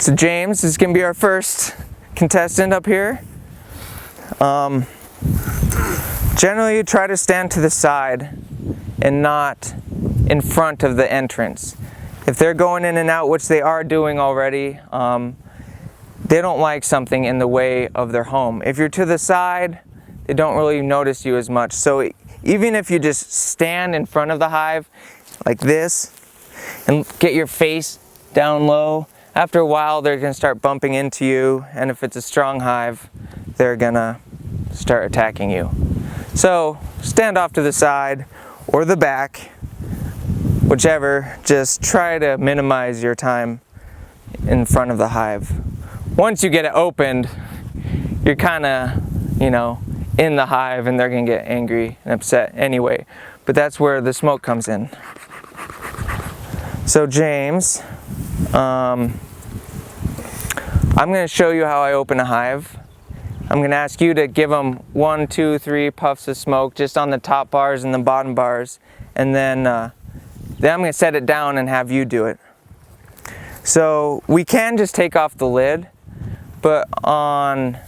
So James is going to be our first contestant up here. Generally you try to stand to the side and not in front of the entrance. If they're going in and out, which they are doing already, they don't like something in the way of their home. If you're to the side, they don't really notice you as much. So even if you just stand in front of the hive like this and get your face down low, after a while they're going to start bumping into you, and if it's a strong hive, they're going to start attacking you. So stand off to the side or the back, whichever. Just try to minimize your time in front of the hive. Once you get it opened, you're kind of, in the hive, and they're going to get angry and upset anyway. But that's where the smoke comes in. So James, I'm going to show you how I open a hive. I'm going to ask you to give them 1, 2, 3 puffs of smoke just on the top bars and the bottom bars, and then I'm going to set it down and have you do it. So we can just take off the lid, but on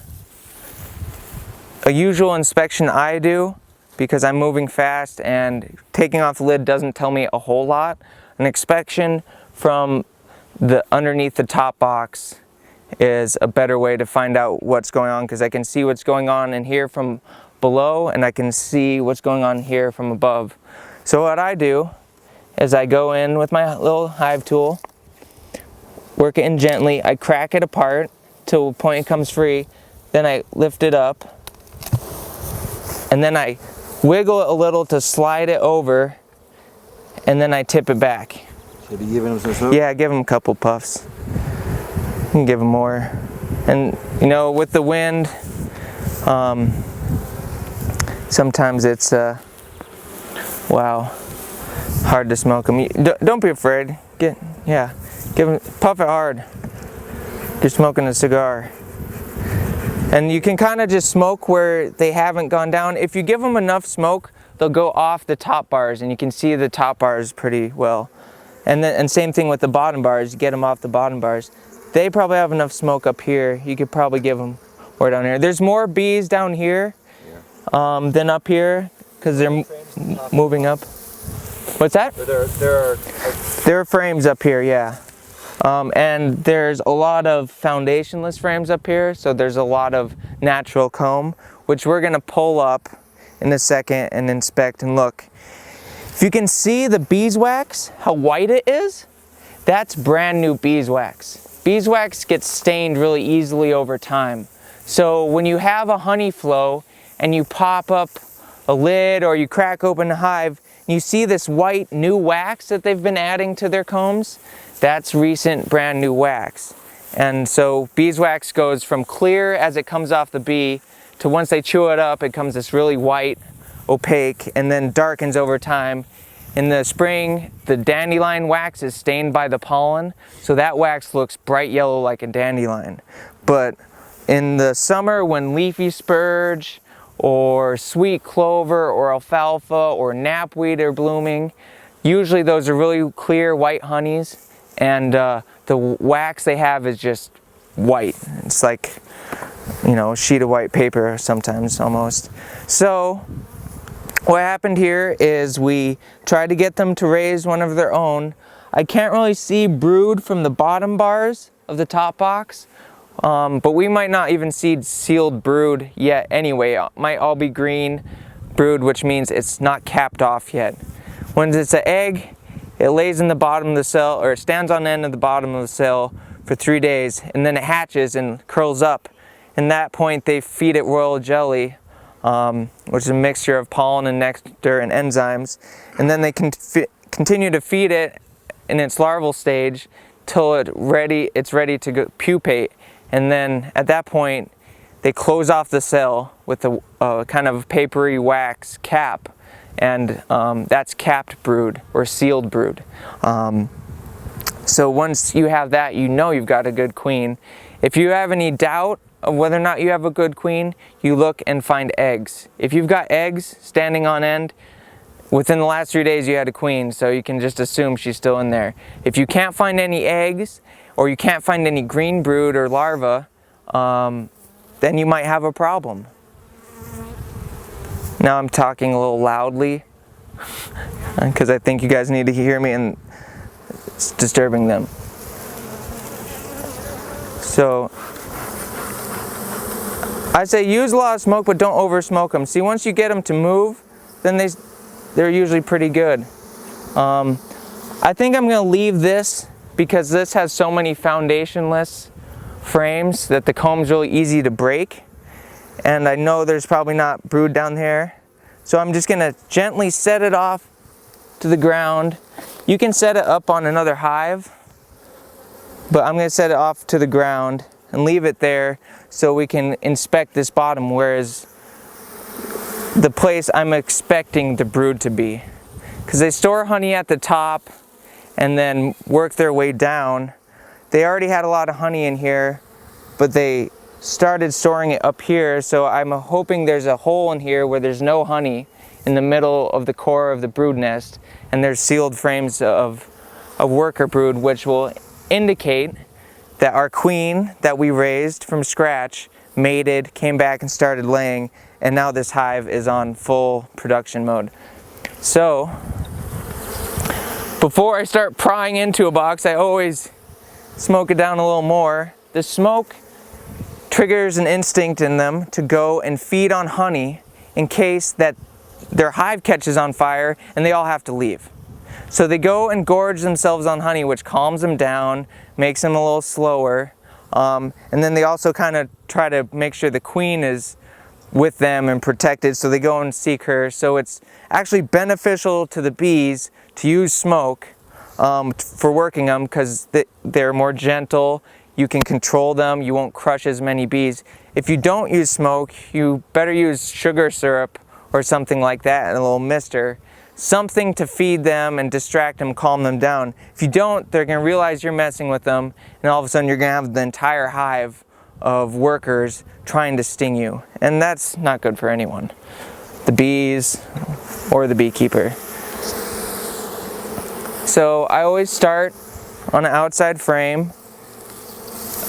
a usual inspection I do, because I'm moving fast and taking off the lid doesn't tell me a whole lot, an inspection from the underneath the top box is a better way to find out what's going on, because I can see what's going on in here from below and I can see what's going on here from above. So what I do is I go in with my little hive tool, work it in gently, I crack it apart till the point it comes free, then I lift it up, and then I wiggle it a little to slide it over, and then I tip it back. Should be giving them some smoke? Yeah, give them a couple puffs. You can give them more. And with the wind, sometimes it's hard to smoke them. Don't be afraid. Give them, puff it hard. You're smoking a cigar. And you can kind of just smoke where they haven't gone down. If you give them enough smoke, they'll go off the top bars, and you can see the top bars pretty well. And same thing with the bottom bars. You get them off the bottom bars. They probably have enough smoke up here. You could probably give them more down here. There's more bees down here than up here, because they're moving up. What's that? There are frames up here, yeah. And there's a lot of foundationless frames up here, so there's a lot of natural comb, which we're going to pull up in a second and inspect and look. If you can see the beeswax, how white it is, that's brand new beeswax. Beeswax gets stained really easily over time. So when you have a honey flow and you pop up a lid or you crack open a hive, and you see this white new wax that they've been adding to their combs, that's recent brand new wax. And so beeswax goes from clear as it comes off the bee to once they chew it up, it comes this really white, opaque, and then darkens over time. In the spring, the dandelion wax is stained by the pollen, so that wax looks bright yellow like a dandelion. But in the summer, when leafy spurge or sweet clover or alfalfa or knapweed are blooming, usually those are really clear white honeys, and the wax they have is just white. It's like, a sheet of white paper sometimes almost. So what happened here is we tried to get them to raise one of their own. I can't really see brood from the bottom bars of the top box, but we might not even see sealed brood yet anyway. It might all be green brood, which means it's not capped off yet. When it's an egg, it lays in the bottom of the cell, or it stands on the end of the bottom of the cell for 3 days, and then it hatches and curls up. At that point, they feed it royal jelly, which is a mixture of pollen and nectar and enzymes, and then they continue to feed it in its larval stage till it's ready to go pupate, and then at that point they close off the cell with a kind of papery wax cap, and that's capped brood or sealed brood. So once you have that, you've got a good queen. If you have any doubt of whether or not you have a good queen, you look and find eggs. If you've got eggs standing on end, within the last 3 days you had a queen, so you can just assume she's still in there. If you can't find any eggs, or you can't find any green brood or larva, then you might have a problem. Now I'm talking a little loudly because I think you guys need to hear me and it's disturbing them. So I say use a lot of smoke, but don't over smoke them. See, once you get them to move, then they're usually pretty good. I think I'm going to leave this because this has so many foundationless frames that the comb's really easy to break. And I know there's probably not brood down there. So I'm just going to gently set it off to the ground. You can set it up on another hive, but I'm going to set it off to the ground and leave it there so we can inspect this bottom, whereas the place I'm expecting the brood to be. Because they store honey at the top and then work their way down. They already had a lot of honey in here, but they started storing it up here, so I'm hoping there's a hole in here where there's no honey in the middle of the core of the brood nest, and there's sealed frames of worker brood, which will indicate that our queen that we raised from scratch mated, came back and started laying, and now this hive is on full production mode. So before I start prying into a box, I always smoke it down a little more. The smoke triggers an instinct in them to go and feed on honey in case that their hive catches on fire and they all have to leave. So they go and gorge themselves on honey, which calms them down, makes them a little slower, and then they also kind of try to make sure the queen is with them and protected, so they go and seek her. So it's actually beneficial to the bees to use smoke for working them, because they're more gentle, you can control them, you won't crush as many bees. If you don't use smoke, you better use sugar syrup or something like that, and a little mister. Something to feed them and distract them, calm them down. If you don't, they're going to realize you're messing with them, and all of a sudden you're going to have the entire hive of workers trying to sting you. And that's not good for anyone, the bees or the beekeeper. So I always start on an outside frame.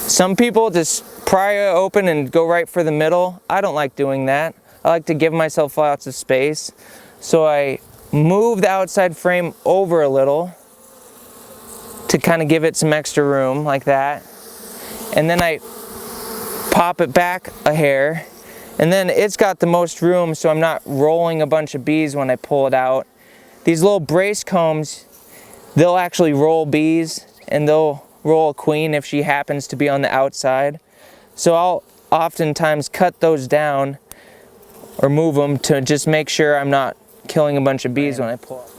Some people just pry it open and go right for the middle. I don't like doing that. I like to give myself lots of space. So I move the outside frame over a little to kind of give it some extra room, like that. And then I pop it back a hair, and then it's got the most room, so I'm not rolling a bunch of bees when I pull it out. These little brace combs, they'll actually roll bees, and they'll roll a queen if she happens to be on the outside. So I'll oftentimes cut those down or move them to just make sure I'm not killing a bunch of bees when I pull up.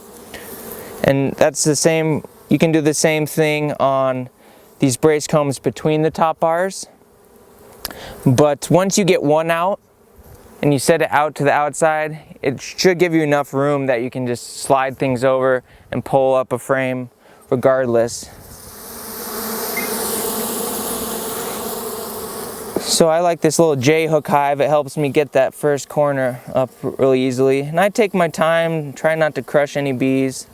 And that's the same, you can do the same thing on these brace combs between the top bars. But once you get one out and you set it out to the outside, it should give you enough room that you can just slide things over and pull up a frame regardless. So I like this little J-hook hive. It helps me get that first corner up really easily. And I take my time, try not to crush any bees.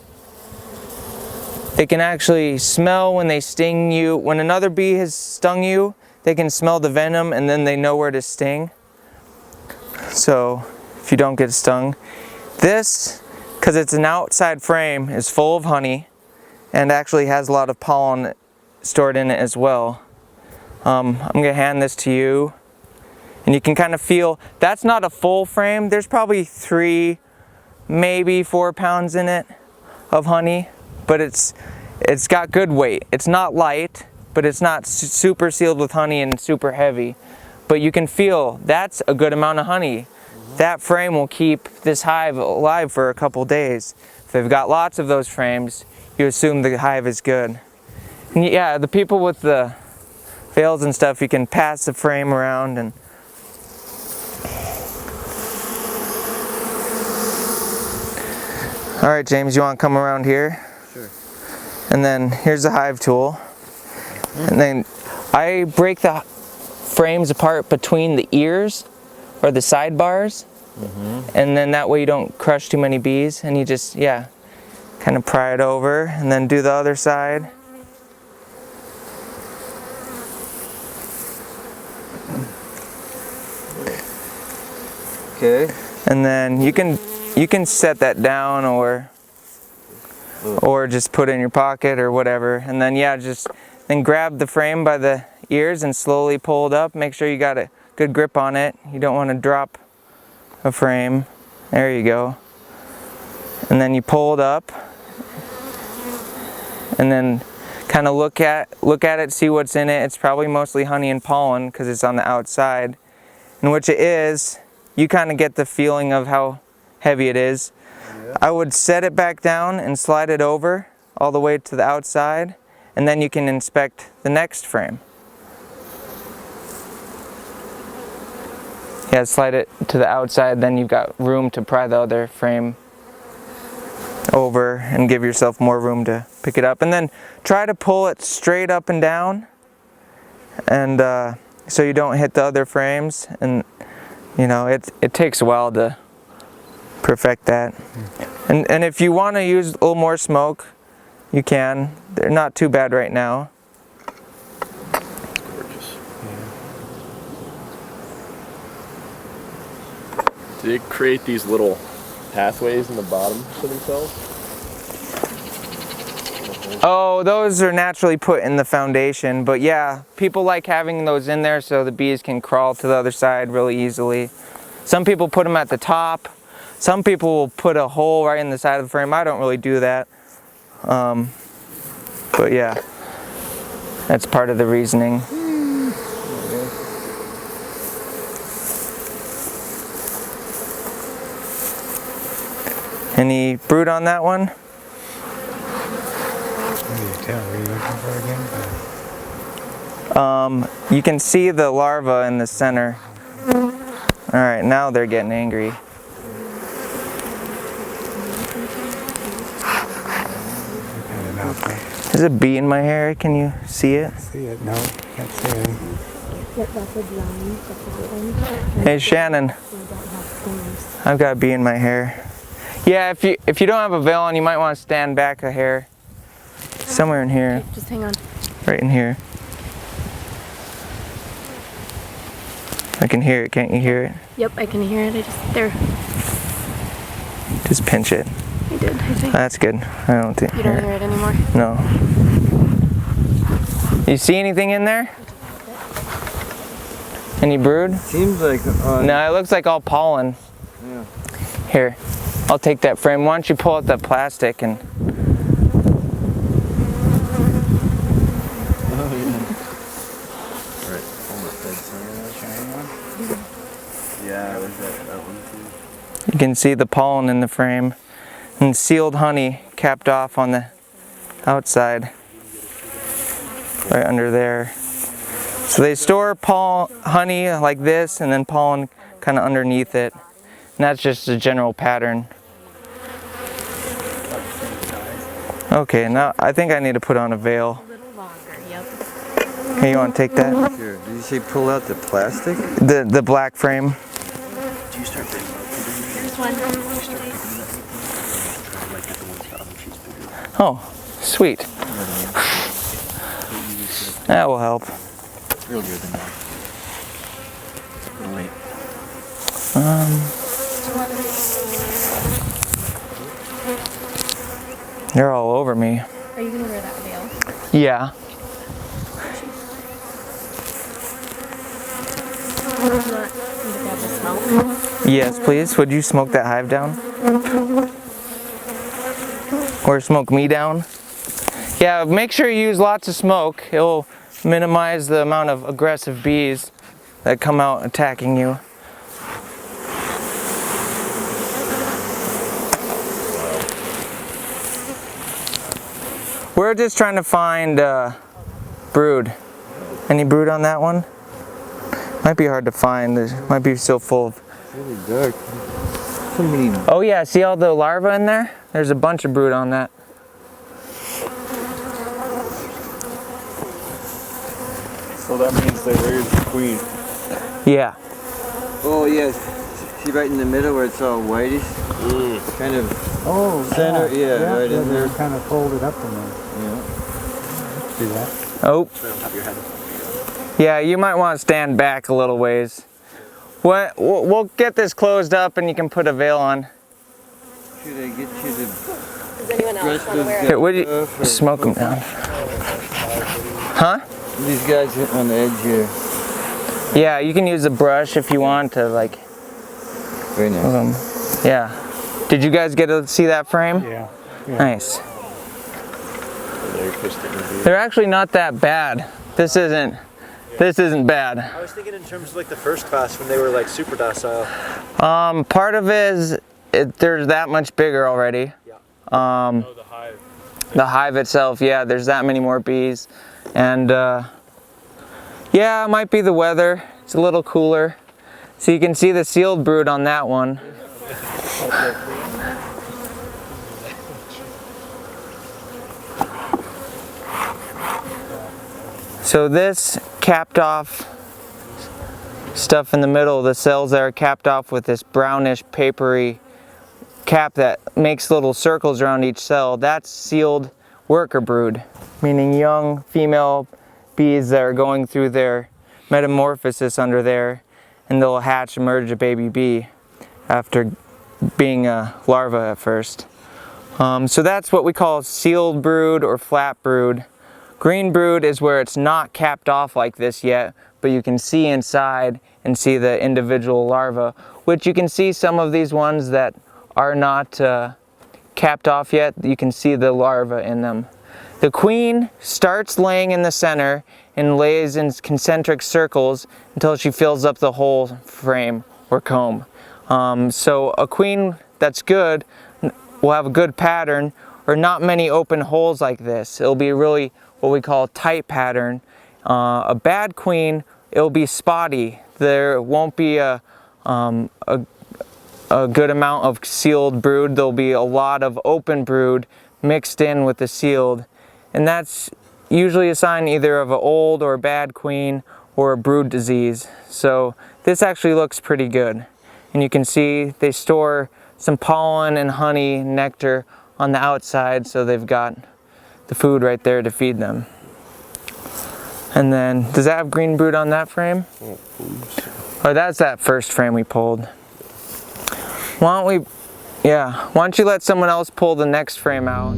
They can actually smell when they sting you. When another bee has stung you, they can smell the venom and then they know where to sting. So if you don't get stung. This, because it's an outside frame, is full of honey and actually has a lot of pollen stored in it as well. I'm going to hand this to you, and you can kind of feel, that's not a full frame. There's probably 3, maybe 4 pounds in it of honey, but it's got good weight. It's not light, but it's not super sealed with honey and super heavy. But you can feel that's a good amount of honey. That frame will keep this hive alive for a couple days. If they've got lots of those frames, you assume the hive is good. And yeah, the people with the veils and stuff, you can pass the frame around and all right, James, you want to come around here? Sure. And then here's the hive tool. And then I break the frames apart between the ears or the sidebars, and then that way you don't crush too many bees, and you just, yeah, kind of pry it over and then do the other side. Okay. And then you can set that down or just put it in your pocket or whatever. And then yeah, then grab the frame by the ears and slowly pull it up. Make sure you got a good grip on it. You don't want to drop a frame. There you go. And then you pull it up. And then kind of look at it, see what's in it. It's probably mostly honey and pollen because it's on the outside. And which it is, you kind of get the feeling of how heavy it is. Yeah. I would set it back down and slide it over all the way to the outside, and then you can inspect the next frame. Yeah, slide it to the outside, then you've got room to pry the other frame over and give yourself more room to pick it up. And then try to pull it straight up and down, and so you don't hit the other frames. And you know, it takes a while to perfect that. And if you want to use a little more smoke, you can. They're not too bad right now. Gorgeous. Yeah. Do they create these little pathways in the bottom for themselves? Oh, those are naturally put in the foundation, but yeah, people like having those in there so the bees can crawl to the other side really easily. Some people put them at the top. Some people will put a hole right in the side of the frame. I don't really do that. But yeah, that's part of the reasoning. Any brood on that one? You can see the larva in the center. Alright, now they're getting angry. There's a bee in my hair. Can you see it? See it? No, can't see it. Hey Shannon, I've got a bee in my hair. Yeah, if you don't have a veil on, you might want to stand back a hair. Somewhere in here. Okay, just hang on. Right in here. I can hear it. Can't you hear it? Yep, I can hear it. There. Just pinch it. I did, I think. That's good. I don't think. You don't hear it anymore? No. You see anything in there? Any brood? Seems like. No, it looks like all pollen. Yeah. Here, I'll take that frame. Why don't you pull out the plastic and. You can see the pollen in the frame and sealed honey capped off on the outside, right under there. So they store honey like this and then pollen kind of underneath it. And that's just a general pattern. Okay, now I think I need to put on a veil. A little longer, yep. Hey, you want to take that? Sure. Did you say pull out the plastic? The black frame. Do you start bringing This one. Oh, sweet. That will help. real good than that. Wait. They're all over me. Are you gonna wear that veil? Yeah. Yes, please. Would you smoke that hive down? Or smoke me down? Yeah, make sure you use lots of smoke. It'll minimize the amount of aggressive bees that come out attacking you. We're just trying to find brood. Any brood on that one? Might be hard to find. It might be so full of... It's really dark. So many... Oh yeah, see all the larvae in there? There's a bunch of brood on that. So that means they raised the queen. Yeah. Oh yes. See right in the middle where it's all whitish? Kind of center, yeah, right in there. They're kind of folded up in there. Yeah. See that? Oh. So on top of your head. Yeah, you might want to stand back a little ways. We'll get this closed up and you can put a veil on. Should I get you to Does anyone else brush want to wear those Here, would you guys off, or- smoke them down? Huh? These guys on the edge here. Yeah, you can use a brush if you want to, like, Very nice. yeah. Did you guys get to see that frame? Yeah. Nice. They're acoustic and beautiful. They're actually not that bad. This isn't bad. I was thinking in terms of like the first class when they were like super docile. Part of it is they're that much bigger already. Yeah. Oh, the hive. The hive itself, yeah, there's that many more bees. And yeah, it might be the weather. It's a little cooler. So you can see the sealed brood on that one. So this capped off stuff in the middle, the cells that are capped off with this brownish papery cap that makes little circles around each cell, that's sealed worker brood, meaning young female bees that are going through their metamorphosis under there, and they'll hatch and emerge a baby bee after being a larva at first. So that's what we call sealed brood or flat brood. Green brood is where it's not capped off like this yet, but you can see inside and see the individual larva, which you can see some of these ones that are not capped off yet. You can see the larva in them. The queen starts laying in the center and lays in concentric circles until she fills up the whole frame or comb. So a queen that's good will have a good pattern, or not many open holes like this. It'll be really what we call a tight pattern. A bad queen, it'll be spotty. There won't be a good amount of sealed brood. There'll be a lot of open brood mixed in with the sealed. And that's usually a sign either of an old or a bad queen or a brood disease. So this actually looks pretty good. And you can see they store some pollen and honey, nectar on the outside, so they've got the food right there to feed them. And then, does that have green brood on that frame? Oh, that's that first frame we pulled. Why don't you let someone else pull the next frame out?